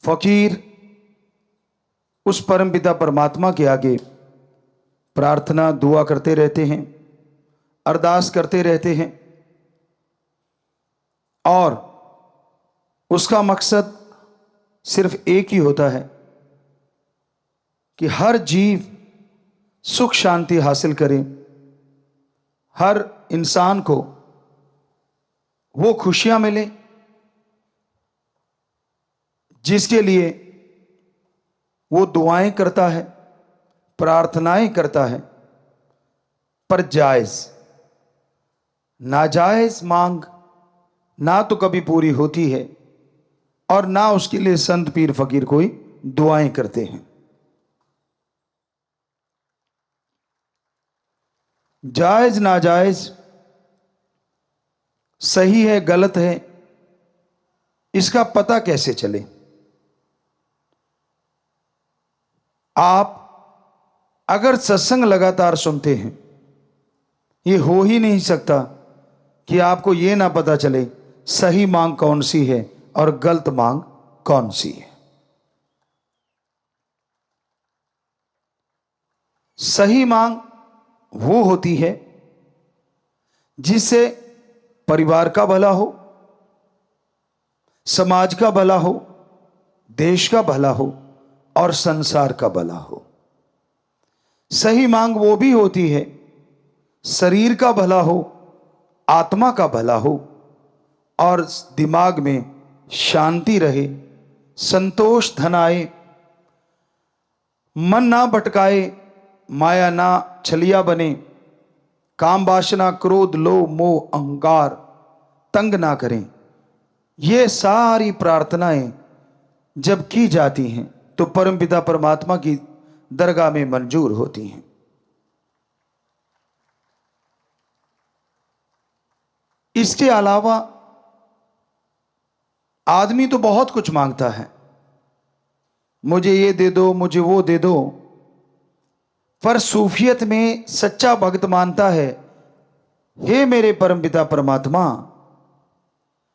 फकीर उस परमपिता परमात्मा के आगे प्रार्थना दुआ करते रहते हैं, अरदास करते रहते हैं, और उसका मकसद सिर्फ एक ही होता है कि हर जीव सुख शांति हासिल करे, हर इंसान को वो खुशियां मिले जिसके लिए वो दुआएं करता है, प्रार्थनाएं करता है। पर जायज नाजायज मांग ना तो कभी पूरी होती है और ना उसके लिए संत पीर फकीर कोई दुआएं करते हैं। जायज नाजायज, सही है गलत है, इसका पता कैसे चले? आप अगर सत्संग लगातार सुनते हैं, ये हो ही नहीं सकता कि आपको ये ना पता चले सही मांग कौन सी है और गलत मांग कौन सी है। सही मांग वो होती है जिससे परिवार का भला हो, समाज का भला हो, देश का भला हो और संसार का भला हो। सही मांग वो भी होती है शरीर का भला हो, आत्मा का भला हो और दिमाग में शांति रहे, संतोष धन आए, मन ना भटकाए, माया ना छलिया बने, काम वासना क्रोध लोभ मोह अहंकार तंग ना करें। ये सारी प्रार्थनाएं जब की जाती हैं तो परमपिता परमात्मा की दरगाह में मंजूर होती हैं। इसके अलावा आदमी तो बहुत कुछ मांगता है, मुझे ये दे दो, मुझे वो दे दो, पर सूफियत में सच्चा भक्त मानता है, हे मेरे परमपिता परमात्मा,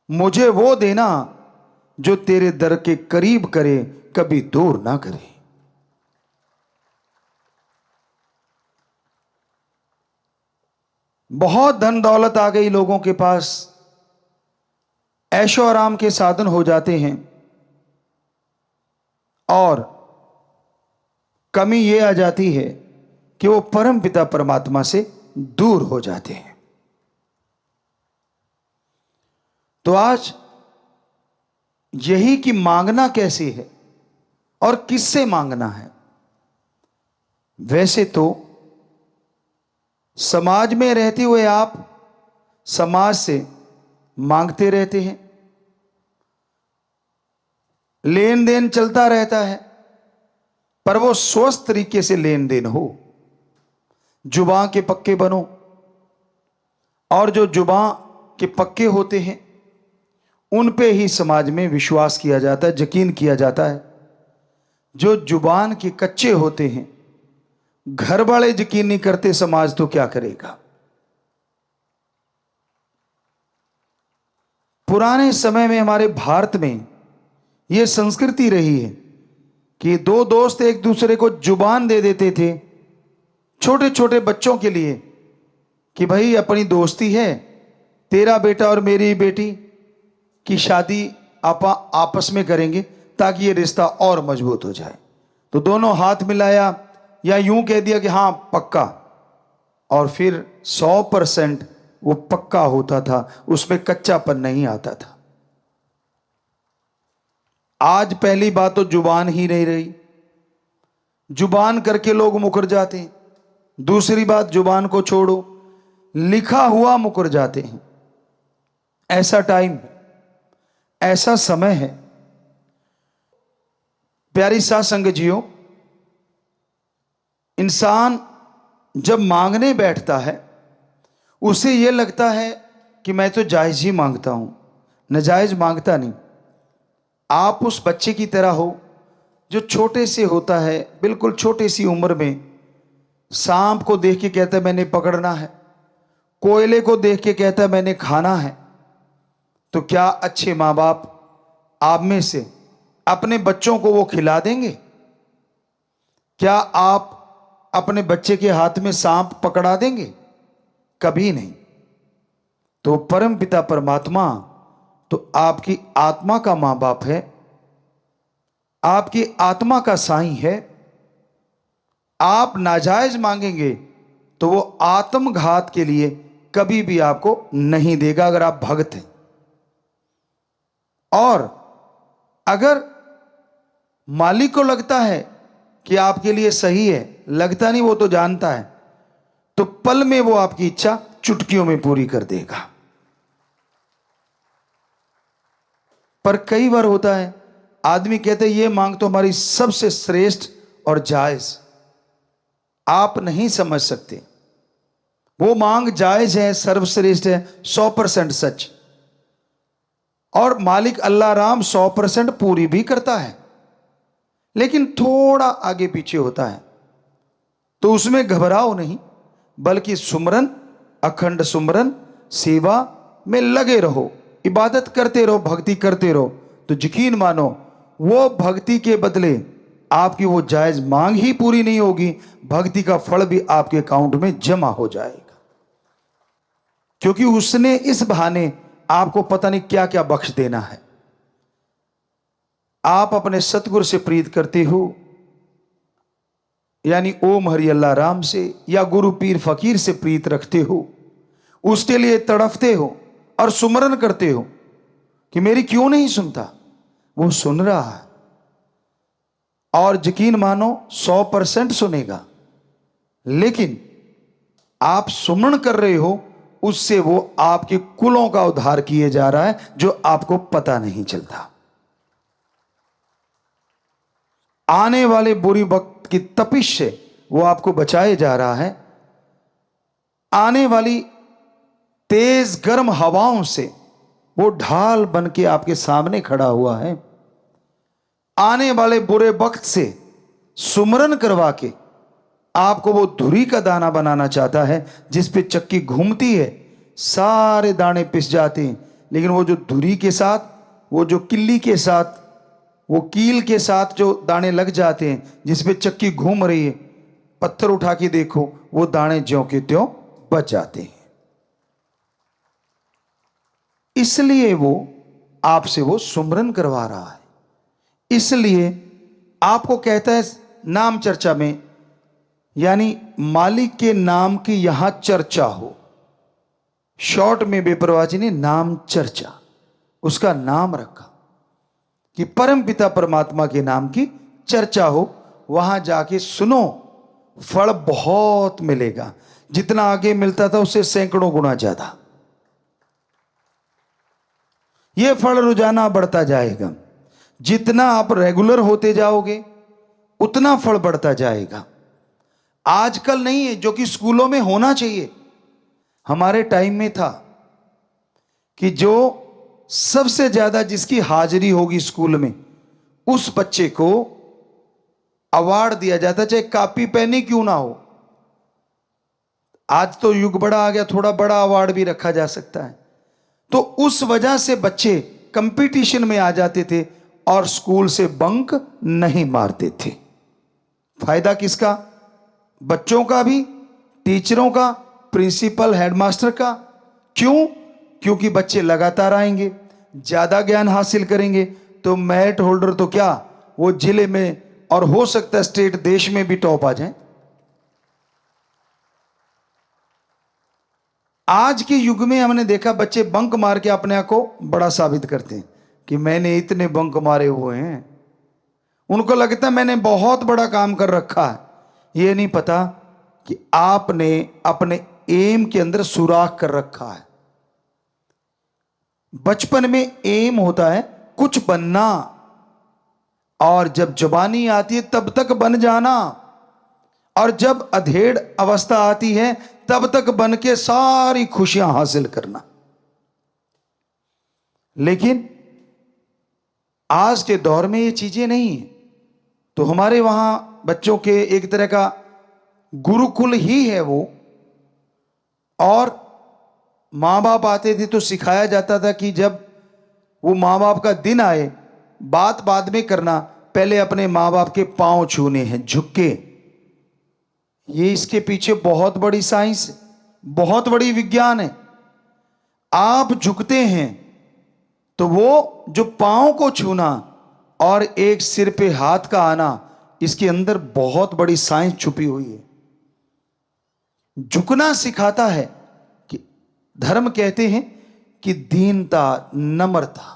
मुझे वो देना जो तेरे दर के करीब करे, कभी दूर ना करे। बहुत धन दौलत आ गई लोगों के पास, ऐशो आराम के साधन हो जाते हैं, और कमी यह आ जाती है कि वो परम पिता परमात्मा से दूर हो जाते हैं। तो आज यही कि मांगना कैसे है और किससे मांगना है। वैसे तो समाज में रहते हुए आप समाज से मांगते रहते हैं, लेन देन चलता रहता है, पर वो स्वस्थ तरीके से लेन देन हो। जुबान के पक्के बनो, और जो जुबान के पक्के होते हैं उन पे ही समाज में विश्वास किया जाता है, यकीन किया जाता है। जो जुबान के कच्चे होते हैं, घर वाले यकीन नहीं करते, समाज तो क्या करेगा। पुराने समय में हमारे भारत में यह संस्कृति रही है कि दो दोस्त एक दूसरे को जुबान दे देते थे छोटे छोटे बच्चों के लिए कि भाई अपनी दोस्ती है, तेरा बेटा और मेरी बेटी की शादी आपस में करेंगे ताकि ये रिश्ता और मजबूत हो जाए। तो दोनों हाथ मिलाया या यूं कह दिया कि हाँ पक्का, और फिर 100% वो पक्का होता था, उसमें कच्चापन नहीं आता था। आज पहली बात तो जुबान ही नहीं रही, जुबान करके लोग मुकर जाते हैं। दूसरी बात, जुबान को छोड़ो, लिखा हुआ मुकर जाते हैं। ऐसा टाइम है, ऐसा समय है। प्यारी साध संगत जियो, इंसान जब मांगने बैठता है उसे यह लगता है कि मैं तो जायज ही मांगता हूं, नाजायज मांगता नहीं। आप उस बच्चे की तरह हो जो छोटे से होता है, बिल्कुल छोटी सी उम्र में सांप को देख के कहता है मैंने पकड़ना है, कोयले को देख के कहता है मैंने खाना है। तो क्या अच्छे माँ बाप आप में से अपने बच्चों को वो खिला देंगे? क्या आप अपने बच्चे के हाथ में सांप पकड़ा देंगे? कभी नहीं। तो परम पिता परमात्मा तो आपकी आत्मा का मां बाप है, आपकी आत्मा का साईं है। आप नाजायज मांगेंगे तो वो आत्मघात के लिए कभी भी आपको नहीं देगा, अगर आप भक्त हैं। और अगर मालिक को लगता है कि आपके लिए सही है, लगता नहीं, वो तो जानता है, तो पल में वो आपकी इच्छा चुटकियों में पूरी कर देगा। पर कई बार होता है, आदमी कहते हैं ये मांग तो हमारी सबसे श्रेष्ठ और जायज। आप नहीं समझ सकते, वो मांग जायज है, सर्वश्रेष्ठ है, 100% सच। और मालिक अल्लाह राम 100% पूरी भी करता है, लेकिन थोड़ा आगे पीछे होता है। तो उसमें घबराओ नहीं, बल्कि सुमरन, अखंड सुमरन सेवा में लगे रहो, इबादत करते रहो, भक्ति करते रहो। तो यकीन मानो वो भक्ति के बदले आपकी वो जायज मांग ही पूरी नहीं होगी, भक्ति का फल भी आपके अकाउंट में जमा हो जाएगा। क्योंकि उसने इस बहाने आपको पता नहीं क्या क्या बख्श देना है। आप अपने सतगुरु से प्रीत करते हो, यानी ओम हरि अल्लाह राम से, या गुरु पीर फकीर से प्रीत रखते हो, उसके लिए तड़फते हो और सुमरन करते हो कि मेरी क्यों नहीं सुनता। वो सुन रहा है, और यकीन मानो 100% सुनेगा। लेकिन आप सुमन कर रहे हो, उससे वो आपके कुलों का उद्धार किए जा रहा है, जो आपको पता नहीं चलता। आने वाले बुरी वक्त की तपिश से वो आपको बचाए जा रहा है। आने वाली तेज गर्म हवाओं से वो ढाल बन के आपके सामने खड़ा हुआ है। आने वाले बुरे वक्त से सुमरन करवा के आपको वो धुरी का दाना बनाना चाहता है, जिस पे चक्की घूमती है, सारे दाने पिस जाते हैं, लेकिन वो जो धुरी के साथ, वो जो किल्ली के साथ, वो कील के साथ जो दाने लग जाते हैं, जिस पे चक्की घूम रही है, पत्थर उठा के देखो, वो दाने ज्यों के त्यों बच जाते हैं। इसलिए वो आपसे वो सुमरन करवा रहा है। इसलिए आपको कहता है नाम चर्चा में, यानी मालिक के नाम की यहां चर्चा हो। शॉर्ट में बेपरवाह जी ने नाम चर्चा, उसका नाम रखा कि परम पिता परमात्मा के नाम की चर्चा हो। वहां जाके सुनो, फल बहुत मिलेगा। जितना आगे मिलता था उससे सैकड़ों गुना ज्यादा यह फल रोजाना बढ़ता जाएगा। जितना आप रेगुलर होते जाओगे उतना फल बढ़ता जाएगा। आजकल नहीं है जो कि स्कूलों में होना चाहिए। हमारे टाइम में था कि जो सबसे ज्यादा जिसकी हाजिरी होगी स्कूल में, उस बच्चे को अवार्ड दिया जाता, चाहे कॉपी पेन ही क्यों ना हो। आज तो युग बड़ा आ गया, थोड़ा बड़ा अवार्ड भी रखा जा सकता है। तो उस वजह से बच्चे कंपटीशन में आ जाते थे और स्कूल से बंक नहीं मारते थे। फायदा किसका? बच्चों का भी, टीचरों का, प्रिंसिपल, हेडमास्टर का। क्यों? क्योंकि बच्चे लगातार आएंगे, ज्यादा ज्ञान हासिल करेंगे, तो मेरिट होल्डर तो क्या, वो जिले में और हो सकता है स्टेट, देश में भी टॉप आ जाए। आज के युग में हमने देखा बच्चे बंक मार के अपने आप को बड़ा साबित करते हैं कि मैंने इतने बंक मारे हुए हैं। उनको लगता है मैंने बहुत बड़ा काम कर रखा है। ये नहीं पता कि आपने अपने एम के अंदर सुराख कर रखा है। बचपन में एम होता है कुछ बनना, और जब जवानी आती है तब तक बन जाना, और जब अधेड़ अवस्था आती है तब तक बन के सारी खुशियां हासिल करना। लेकिन आज के दौर में ये चीजें नहीं है। तो हमारे वहां बच्चों के एक तरह का गुरुकुल ही है वो, और मां बाप आते थे तो सिखाया जाता था कि जब वो मां बाप का दिन आए, बात बाद में करना, पहले अपने माँ बाप के पांव छूने हैं झुक के। ये इसके पीछे बहुत बड़ी साइंस है, बहुत बड़ी विज्ञान है। आप झुकते हैं तो वो जो पांव को छूना और एक सिर पे हाथ का आना, इसके अंदर बहुत बड़ी साइंस छुपी हुई है। झुकना सिखाता है कि धर्म कहते हैं कि दीनता, नम्रता।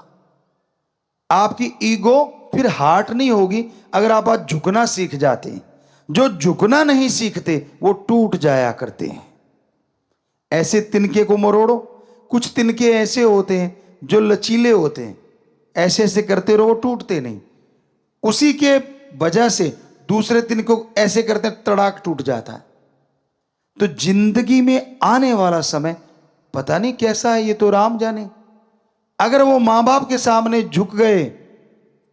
आपकी ईगो फिर हार्ट नहीं होगी अगर आप आज झुकना सीख जाते हैं। जो झुकना नहीं सीखते वो टूट जाया करते हैं। ऐसे तिनके को मरोड़ो। कुछ तिनके ऐसे होते हैं जो लचीले होते हैं, ऐसे ऐसे करते रहो, वो टूटते नहीं। उसी के वजह से दूसरे तिनके को ऐसे करते हैं, तड़ाक टूट जाता है। तो जिंदगी में आने वाला समय पता नहीं कैसा है, ये तो राम जाने। अगर वो मां बाप के सामने झुक गए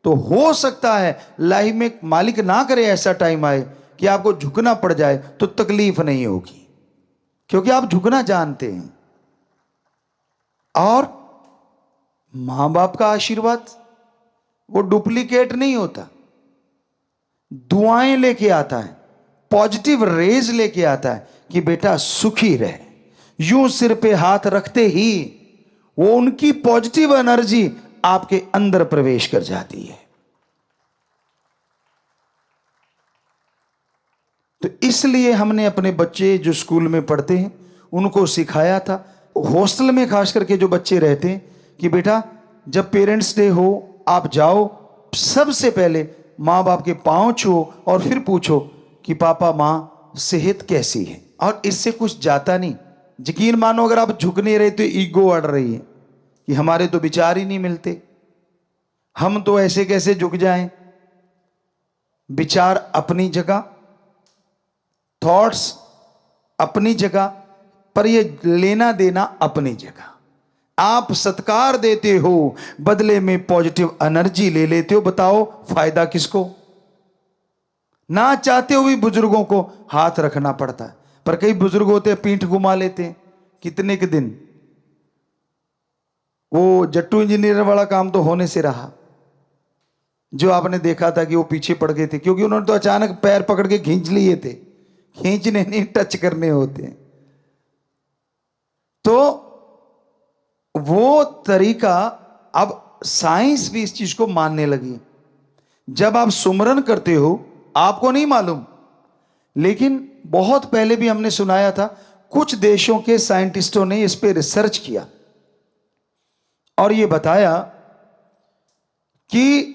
तो हो सकता है लाइफ में मालिक ना करे ऐसा टाइम आए कि आपको झुकना पड़ जाए, तो तकलीफ नहीं होगी क्योंकि आप झुकना जानते हैं। और मां बाप का आशीर्वाद वो डुप्लीकेट नहीं होता, दुआएं लेके आता है, पॉजिटिव रेज लेके आता है कि बेटा सुखी रहे। यूं सिर पे हाथ रखते ही वो उनकी पॉजिटिव एनर्जी आपके अंदर प्रवेश कर जाती है। तो इसलिए हमने अपने बच्चे जो स्कूल में पढ़ते हैं उनको सिखाया था, हॉस्टल में खास करके जो बच्चे रहते हैं, कि बेटा जब पेरेंट्स डे हो आप जाओ, सबसे पहले माँ बाप के पांव छुओ और फिर पूछो कि पापा माँ सेहत कैसी है। और इससे कुछ जाता नहीं। यकीन मानो अगर आप झुक नहीं रहे तो ईगो अड़ रही है कि हमारे तो विचार ही नहीं मिलते, हम तो ऐसे कैसे झुक जाएं। विचार अपनी जगह, थॉट्स अपनी जगह, पर ये लेना देना अपनी जगह। आप सत्कार देते हो, बदले में पॉजिटिव एनर्जी ले लेते हो। बताओ फायदा किसको। ना चाहते हुए बुजुर्गों को हाथ रखना पड़ता है, पर कई बुजुर्ग होते हैं पीठ घुमा लेते हैं कितने के दिन। वो जट्टू इंजीनियर वाला काम तो होने से रहा, जो आपने देखा था कि वो पीछे पड़ गए थे क्योंकि उन्होंने तो अचानक पैर पकड़ के खींच लिए थे। खींचने नहीं, टच करने होते हैं। तो वो तरीका, अब साइंस भी इस चीज को मानने लगी। जब आप सुमरन करते हो आपको नहीं मालूम, लेकिन बहुत पहले भी हमने सुनाया था, कुछ देशों के साइंटिस्टों ने इस पे रिसर्च किया और ये बताया कि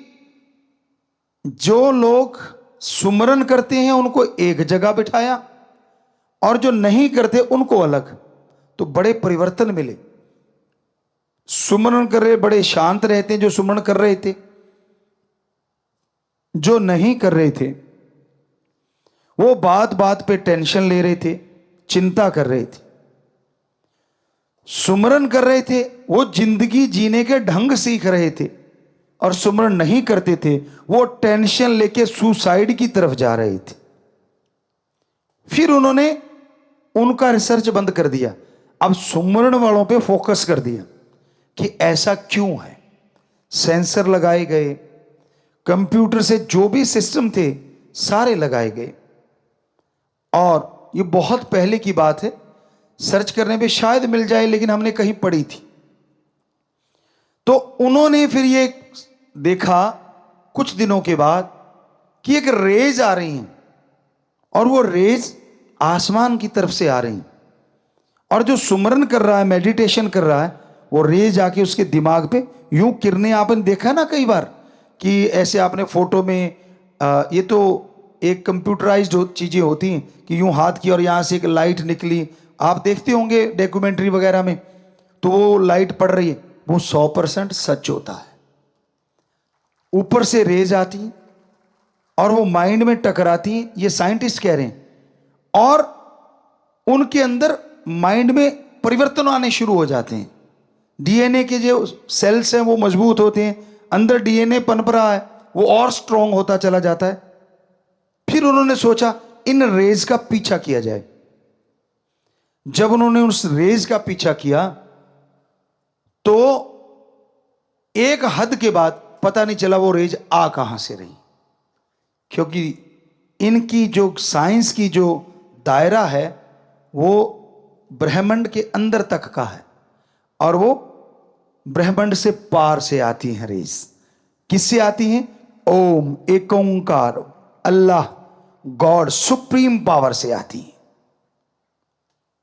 जो लोग सुमरन करते हैं उनको एक जगह बिठाया और जो नहीं करते उनको अलग, तो बड़े परिवर्तन मिले। सुमरन कर रहे बड़े शांत रहते हैं जो सुमरन कर रहे थे, जो नहीं कर रहे थे वो बात बात पे टेंशन ले रहे थे, चिंता कर रहे थे। सुमरन कर रहे थे वो जिंदगी जीने के ढंग सीख रहे थे, और सुमरन नहीं करते थे वो टेंशन लेके सुसाइड की तरफ जा रहे थे। फिर उन्होंने उनका रिसर्च बंद कर दिया, अब सुमरन वालों पे फोकस कर दिया कि ऐसा क्यों है। सेंसर लगाए गए, कंप्यूटर से जो भी सिस्टम थे सारे लगाए गए, और ये बहुत पहले की बात है, सर्च करने पे शायद मिल जाए, लेकिन हमने कहीं पढ़ी थी। तो उन्होंने फिर ये देखा कुछ दिनों के बाद कि एक रेज आ रही हैं, और वो रेज आसमान की तरफ से आ रही हैं, और जो सुमरन कर रहा है, मेडिटेशन कर रहा है, वो रेज आके उसके दिमाग पे यूं किरणें, आपने देखा ना कई बार कि ऐसे आपने फोटो में ये तो एक कंप्यूटराइज्ड चीजें होती हैं कि यूं हाथ की और यहां से एक लाइट निकली, आप देखते होंगे डॉक्यूमेंट्री वगैरह में, तो वो लाइट पड़ रही है, वो 100% सच होता है। ऊपर से रेज आती हैं और वो माइंड में टकराती हैं, ये साइंटिस्ट कह रहे हैं, और उनके अंदर माइंड में परिवर्तन आने शुरू हो जाते हैं। डीएनए के जो सेल्स हैं वो मजबूत होते हैं, अंदर डीएनए पनप रहा है, वो और स्ट्रांग होता चला जाता है। फिर उन्होंने सोचा इन रेज का पीछा किया जाए। जब उन्होंने उस रेज का पीछा किया तो एक हद के बाद पता नहीं चला वो रेज आ कहां से रही, क्योंकि इनकी जो साइंस की जो दायरा है वो ब्रह्मांड के अंदर तक का है, और वो ब्रह्मांड से पार से आती हैं रेज। किससे आती हैं? ओम, एक ओंकार, अल्लाह, गॉड, सुप्रीम पावर से आती हैं।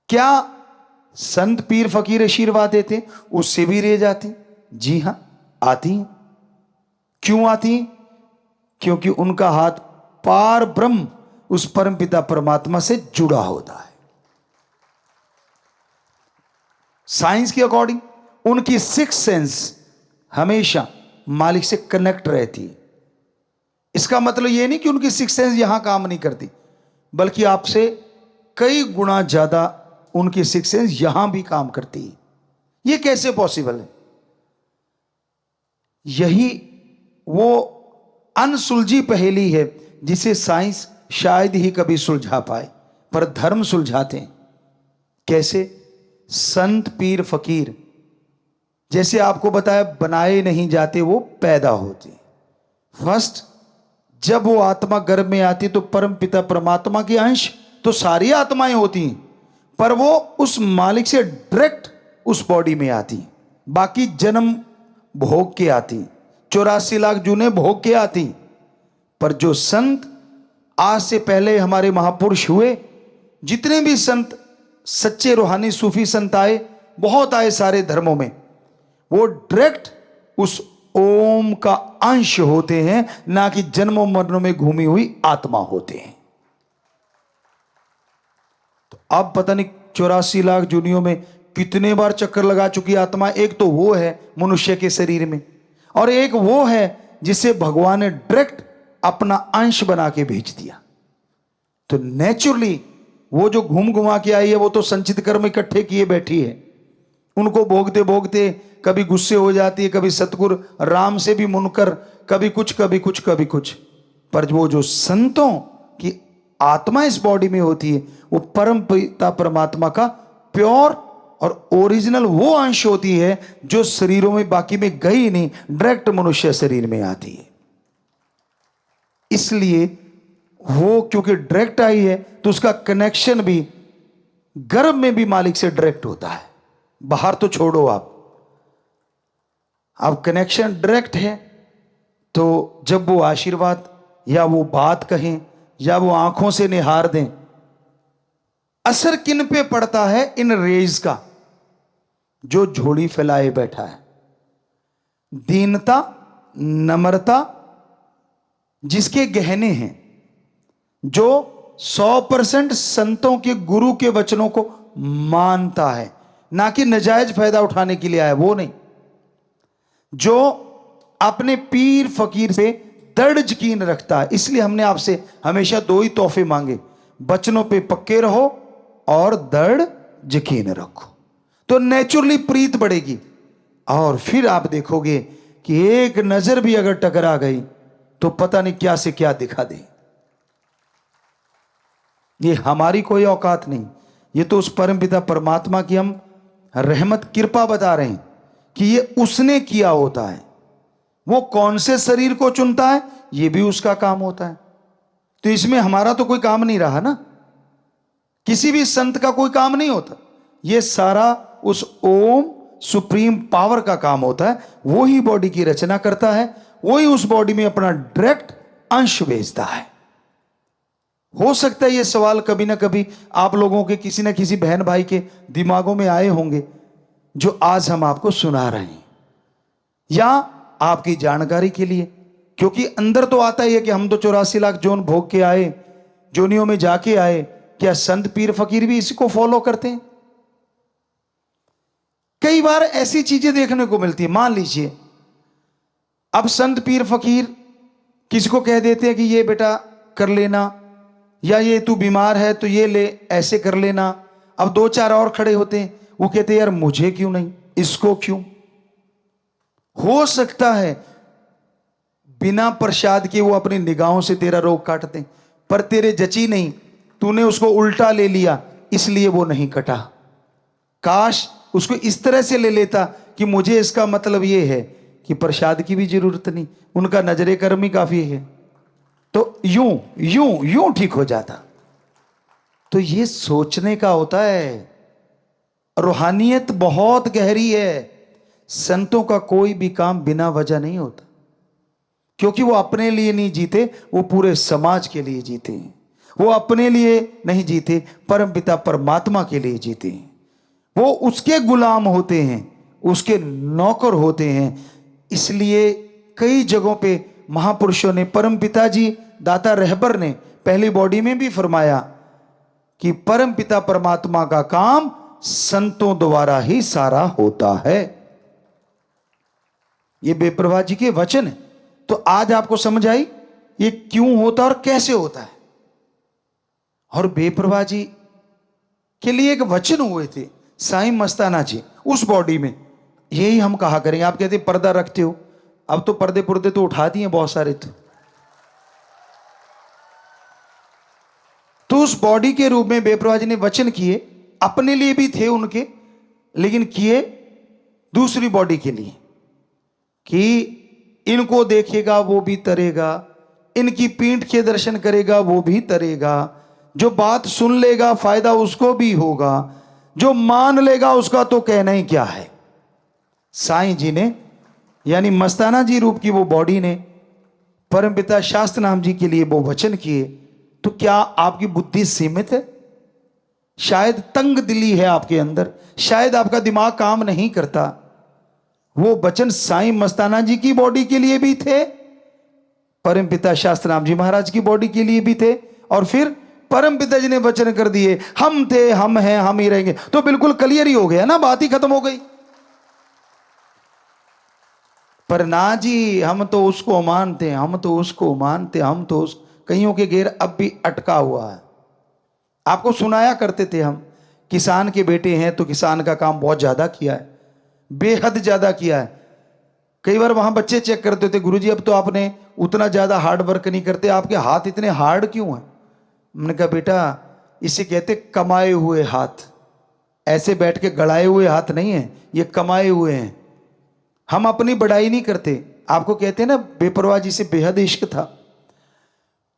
क्या संत पीर फकीर आशीर्वाद देते उससे भी रेज आती? जी हां, आती हैं। क्यों आती हैं? क्योंकि उनका हाथ पार ब्रह्म उस परमपिता परमात्मा से जुड़ा होता है। साइंस के अकॉर्डिंग उनकी सिक्स सेंस हमेशा मालिक से कनेक्ट रहती है। इसका मतलब यह नहीं कि उनकी सिक्स सेंस यहां काम नहीं करती, बल्कि आपसे कई गुना ज्यादा उनकी सिक्स सेंस यहां भी काम करती है। यह कैसे पॉसिबल है? यही वो अनसुलझी पहेली है जिसे साइंस शायद ही कभी सुलझा पाए, पर धर्म सुलझाते हैं। कैसे? संत पीर फकीर जैसे आपको बताया बनाए नहीं जाते, वो पैदा होते। फर्स्ट जब वो आत्मा गर्भ में आती तो परम पिता परमात्मा के अंश तो सारी आत्माएं होती हैं, पर वो उस मालिक से डायरेक्ट उस बॉडी में आती। बाकी जन्म भोग के आती, 84 लाख जूने भोग के आती। पर जो संत आज से पहले हमारे महापुरुष हुए, जितने भी संत सच्चे रूहानी सूफी संत आए, बहुत आए सारे धर्मों में, वो डायरेक्ट उस ओम का अंश होते हैं, ना कि जन्मों मरणों में घूमी हुई आत्मा होते हैं। तो अब पता नहीं 84 लाख जूनियों में कितने बार चक्कर लगा चुकी आत्मा। एक तो वो है मनुष्य के शरीर में, और एक वो है जिसे भगवान ने डायरेक्ट अपना अंश बना के भेज दिया। तो नेचुरली वो जो घूम घुमा के आई है, वो तो संचित कर्म इकट्ठे किए बैठी है। उनको भोगते भोगते कभी गुस्से हो जाती है, कभी सतगुरु राम से भी मुनकर, कभी कुछ कभी कुछ कभी कुछ। पर वो जो संतों की आत्मा इस बॉडी में होती है, वो परम पिता परमात्मा का प्योर और ओरिजिनल वो अंश होती है जो शरीरों में बाकी में गई नहीं, डायरेक्ट मनुष्य शरीर में आती है। इसलिए वो क्योंकि डायरेक्ट आई है तो उसका कनेक्शन भी गर्भ में भी मालिक से डायरेक्ट होता है। बाहर तो छोड़ो, आप कनेक्शन डायरेक्ट है। तो जब वो आशीर्वाद या वो बात कहें या वो आंखों से निहार दें, असर किन पे पड़ता है? इन रेज का। जो झोली फैलाए बैठा है, दीनता, नम्रता जिसके गहने हैं, जो 100% संतों के गुरु के वचनों को मानता है, ना कि नजायज फायदा उठाने के लिए आया, वो नहीं। जो अपने पीर फकीर से दृढ़ यकीन रखता है। इसलिए हमने आपसे हमेशा दो ही तोहफे मांगे, वचनों पे पक्के रहो और दृढ़ यकीन रखो, तो नेचुरली प्रीत बढ़ेगी। और फिर आप देखोगे कि एक नजर भी अगर टकरा गई तो पता नहीं क्या से क्या दिखा दे। ये हमारी कोई औकात नहीं, ये तो उस परमपिता परमात्मा की हम रहमत कृपा बता रहे हैं कि ये उसने किया होता है। वो कौन से शरीर को चुनता है, ये भी उसका काम होता है। तो इसमें हमारा तो कोई काम नहीं रहा ना, किसी भी संत का कोई काम नहीं होता। ये सारा उस ओम सुप्रीम पावर का काम होता है। वो ही बॉडी की रचना करता है, वो ही उस बॉडी में अपना डायरेक्ट अंश भेजता है। हो सकता है ये सवाल कभी ना कभी आप लोगों के किसी ना किसी बहन भाई के दिमागों में आए होंगे, जो आज हम आपको सुना रहे हैं, या आपकी जानकारी के लिए। क्योंकि अंदर तो आता ही है कि हम तो 84 लाख जोन भोग के आए, जोनियों में जाके आए। क्या संत पीर फकीर भी इसी को फॉलो करते हैं? कई बार ऐसी चीजें देखने को मिलती है। मान लीजिए अब संत पीर फकीर किसी को कह देते हैं कि ये बेटा कर लेना, या ये तू बीमार है तो ये ले, ऐसे कर लेना। अब दो चार और खड़े होते हैं, वो कहते हैं यार मुझे क्यों नहीं, इसको क्यों। हो सकता है बिना प्रसाद के वो अपनी निगाहों से तेरा रोग काटते, पर तेरे जची नहीं, तूने उसको उल्टा ले लिया इसलिए वो नहीं कटा। काश उसको इस तरह से ले लेता कि मुझे इसका मतलब ये है कि प्रसाद की भी जरूरत नहीं, उनका नजरे कर्म ही काफी है, तो यूं यूं यूं ठीक हो जाता। तो ये सोचने का होता है। रूहानियत बहुत गहरी है। संतों का कोई भी काम बिना वजह नहीं होता, क्योंकि वो अपने लिए नहीं जीते, वो पूरे समाज के लिए जीते हैं। वो अपने लिए नहीं जीते, परमपिता परमात्मा के लिए जीते हैं। वो उसके गुलाम होते हैं, उसके नौकर होते हैं। इसलिए कई जगहों पे महापुरुषों ने, परमपिता जी दाता रहबर ने पहली बॉडी में भी फरमाया कि परमपिता परमात्मा का काम संतों द्वारा ही सारा होता है। ये बेप्रभा जी के वचन है। तो आज आपको समझ आई ये क्यों होता और कैसे होता है। और बेप्रभा जी के लिए एक वचन हुए थे साईं मस्ताना जी उस बॉडी में, यही हम कहा करेंगे। आप कहते पर्दा रखते हो, अब तो पर्दे पुर्दे तो उठा दिए बहुत सारे। तो उस बॉडी के रूप में बेप्रभा जी ने वचन किए, अपने लिए भी थे उनके, लेकिन किए दूसरी बॉडी के लिए कि इनको देखेगा वो भी तरेगा, इनकी पीठ के दर्शन करेगा वो भी तरेगा, जो बात सुन लेगा फायदा उसको भी होगा, जो मान लेगा उसका तो कहना ही क्या है। साईं जी ने यानी मस्ताना जी रूप की वो बॉडी ने परमपिता शास्त्र नाम जी के लिए वो वचन किए। तो क्या आपकी बुद्धि सीमित है? शायद तंग दिली है आपके अंदर, शायद आपका दिमाग काम नहीं करता। वो वचन साईं मस्ताना जी की बॉडी के लिए भी थे, परमपिता शास्त्र नाम जी महाराज की बॉडी के लिए भी थे, और फिर परमपिता जी ने वचन कर दिए हम थे, हम हैं, हम ही रहेंगे। तो बिल्कुल क्लियर ही हो गया ना, बात ही खत्म हो गई। पर ना जी, हम तो उसको मानते, हम तो उसको मानते, हम तो उस कईयों के घेर अब भी अटका हुआ है। आपको सुनाया करते थे हम, किसान के बेटे हैं तो किसान का काम बहुत ज्यादा किया है, बेहद ज्यादा किया है। कई बार वहां बच्चे चेक करते थे, गुरुजी अब तो आपने उतना ज्यादा हार्ड वर्क नहीं करते, आपके हाथ इतने हार्ड क्यों हैं? मैंने कहा बेटा इसे कहते कमाए हुए हाथ, ऐसे बैठ के गड़ाए हुए हाथ नहीं है, ये कमाए हुए हैं। हम अपनी बड़ाई नहीं करते। आपको कहते हैं ना बेपरवाह जी से बेहद इश्क था।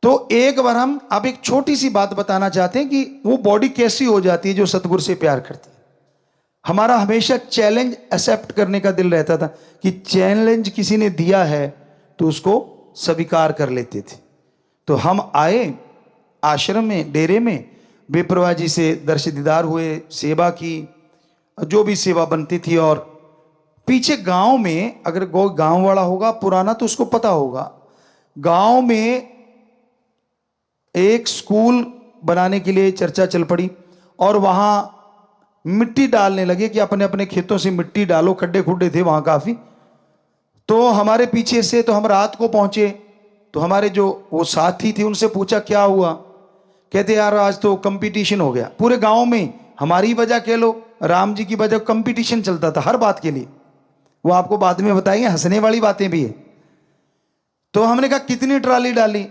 तो एक बार हम आप एक छोटी सी बात बताना चाहते हैं कि वो बॉडी कैसी हो जाती है जो सतगुरु से प्यार करती है। हमारा हमेशा चैलेंज एक्सेप्ट करने का दिल रहता था कि चैलेंज किसी ने दिया है तो उसको स्वीकार कर लेते थे। तो हम आए आश्रम में, डेरे में, बेपरवाह जी से दर्श दीदार हुए, सेवा की, जो भी सेवा बनती थी। और पीछे गांव में, अगर गांव वाला होगा पुराना तो उसको पता होगा, गांव में एक स्कूल बनाने के लिए चर्चा चल पड़ी और वहां मिट्टी डालने लगे कि अपने अपने खेतों से मिट्टी डालो, खड्डे खुड्डे थे वहां काफी। तो हमारे पीछे से, तो हम रात को पहुंचे, तो हमारे जो वो साथी थे उनसे पूछा क्या हुआ। कहते यार आज तो कंपटीशन हो गया पूरे गांव में, हमारी वजह कह लो, राम जी की वजह, कंपटीशन चलता था हर बात के लिए। वो आपको बाद में बताएंगे, हंसने वाली बातें भी है। तो हमने कहा कितनी ट्राली डाली?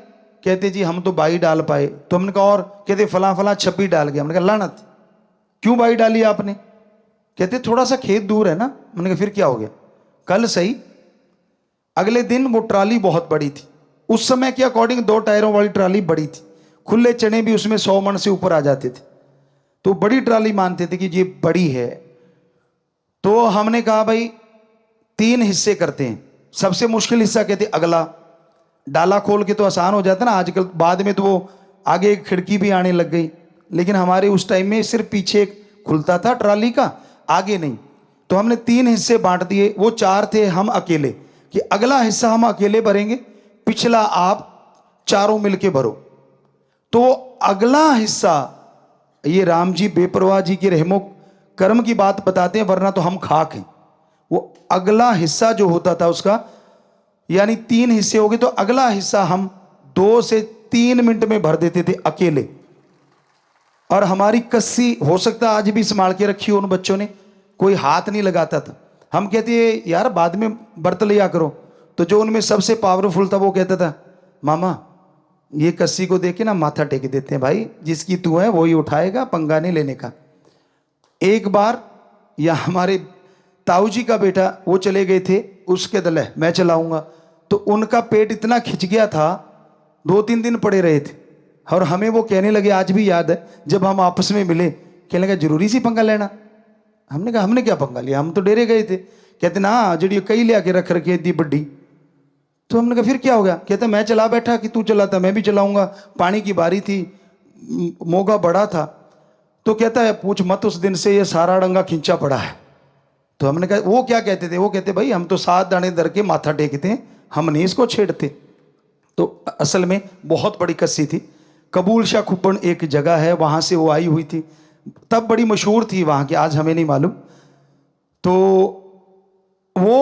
कहते जी हम तो 22 डाल पाए। तो हमने कहा और? कहते फला फला 26 डाल गया। हमने कहा लानत, क्यों 22 डाली आपने? कहते थोड़ा सा खेत दूर है ना। मैंने कहा फिर क्या हो गया, कल सही। अगले दिन वो ट्राली बहुत बड़ी थी, उस समय के अकॉर्डिंग 2 टायरों वाली ट्राली बड़ी थी, खुले चने भी उसमें 100 मन से ऊपर आ जाते थे, तो बड़ी ट्राली मानते थे कि ये बड़ी है। तो हमने कहा भाई 3 हिस्से करते हैं। सबसे मुश्किल हिस्सा कहते अगला, डाला खोल के तो आसान हो जाता ना आजकल, बाद में तो वो आगे एक खिड़की भी आने लग गई, लेकिन हमारे उस टाइम में सिर्फ पीछे खुलता था ट्राली का, आगे नहीं। तो हमने 3 हिस्से बांट दिए, वो 4 थे, हम अकेले, कि अगला हिस्सा हम अकेले भरेंगे, पिछला आप चारों मिलके भरो। तो अगला हिस्सा, ये राम जी बेपरवाह जी के रहमो कर्म की बात बताते हैं, वरना तो हम खाक हैं। वो अगला हिस्सा जो होता था उसका, यानी 3 हिस्से हो गए, तो अगला हिस्सा हम 2 से 3 मिनट में भर देते थे अकेले। और हमारी कस्सी हो सकता आज भी संभाल के रखी हो उन बच्चों ने, कोई हाथ नहीं लगाता था। हम कहते यार बाद में बर्त लिया करो, तो जो उनमें सबसे पावरफुल था वो कहता था मामा ये कस्सी को देख के ना माथा टेक देते हैं, भाई जिसकी तू है वो ही उठाएगा, पंगा नहीं लेने का। एक बार या हमारे ताऊ जी का बेटा वो चले गए थे, उसके दल है मैं चलाऊंगा, तो उनका पेट इतना खिंच गया था 2-3 दिन पड़े रहे थे। और हमें वो कहने लगे, आज भी याद है जब हम आपस में मिले, कहने लगा जरूरी सी पंगा लेना। हमने कहा हमने क्या पंगा लिया, हम तो डेरे गए थे। कहते ना जड़ी कई ले आके रख रखी इतनी बड्डी। तो हमने कहा फिर क्या हो गया, कहते मैं चला बैठा कि तू चलाता, मैं भी चलाऊंगा। पानी की बारी थी, मोगा बड़ा था, तो कहता है पूछ मत, उस दिन से ये सारा डंगा खींचा पड़ा है। तो हमने कहा वो क्या कहते थे, वो कहते भाई हम तो 7 दाने दर के माथा टेकते हैं, हम नहीं इसको छेड़ते। तो असल में बहुत बड़ी कस्सी थी। कबूल शाह खुब्बन एक जगह है, वहां से वो आई हुई थी, तब बड़ी मशहूर थी वहां की, आज हमें नहीं मालूम। तो वो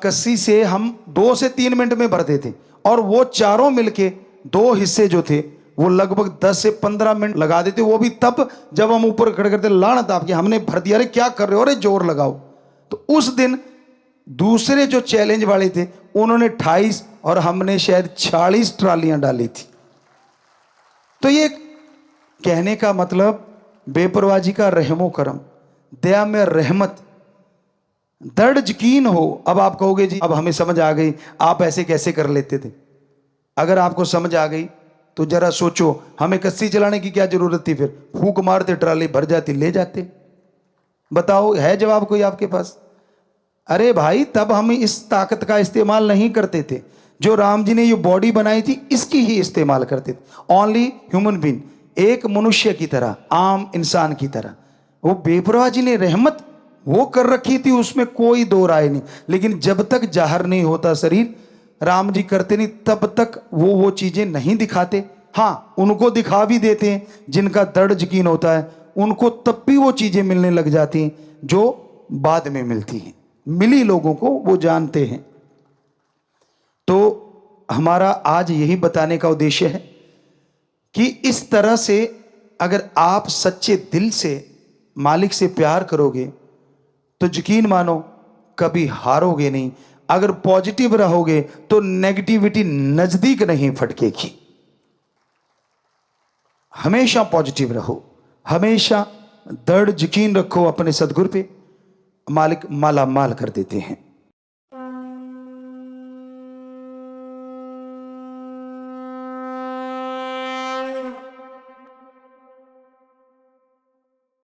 कस्सी से हम 2 से 3 मिनट में भरते थे, और वो चारों मिलके 2 हिस्से जो थे वो लगभग 10 से 15 मिनट लगा देते, वो भी तब जब हम ऊपर खड़े करते लानत आपके, हमने भर दिया, अरे क्या कर रहे हो, अरे जोर लगाओ। तो उस दिन दूसरे जो चैलेंज वाले थे उन्होंने 28 और हमने शायद 40 ट्रालियां डाली थी। तो ये कहने का मतलब बेपरवाजी का रहमो करम, दया में रहमत, दर्द यकीन हो। अब आप कहोगे जी अब हमें समझ आ गई, आप ऐसे कैसे कर लेते थे। अगर आपको समझ आ गई तो जरा सोचो, हमें कस्सी चलाने की क्या जरूरत थी, फिर फूंक मारते ट्राली भर जाती, ले जाते। बताओ है जवाब कोई आपके पास। अरे भाई तब हम इस ताकत का इस्तेमाल नहीं करते थे, जो राम जी ने ये बॉडी बनाई थी इसकी ही इस्तेमाल करते थे। ओनली ह्यूमन बीइंग, एक मनुष्य की तरह, आम इंसान की तरह। वो बेपरवाह जी ने रहमत वो कर रखी थी, उसमें कोई दो राय नहीं। लेकिन जब तक जाहिर नहीं होता शरीर, राम जी करते नहीं, तब तक वो चीजें नहीं दिखाते। हाँ उनको दिखा भी देते हैं, जिनका दर्द यकीन होता है उनको तब भी वो चीजें मिलने लग जाती हैं जो बाद में मिलती हैं। मिली लोगों को वो जानते हैं। तो हमारा आज यही बताने का उद्देश्य है कि इस तरह से अगर आप सच्चे दिल से मालिक से प्यार करोगे तो यकीन मानो कभी हारोगे नहीं। अगर पॉजिटिव रहोगे तो नेगेटिविटी नजदीक नहीं फटकेगी। हमेशा पॉजिटिव रहो, हमेशा दृढ़ यकीन रखो अपने सदगुरु पे, मालिक माला माल कर देते हैं।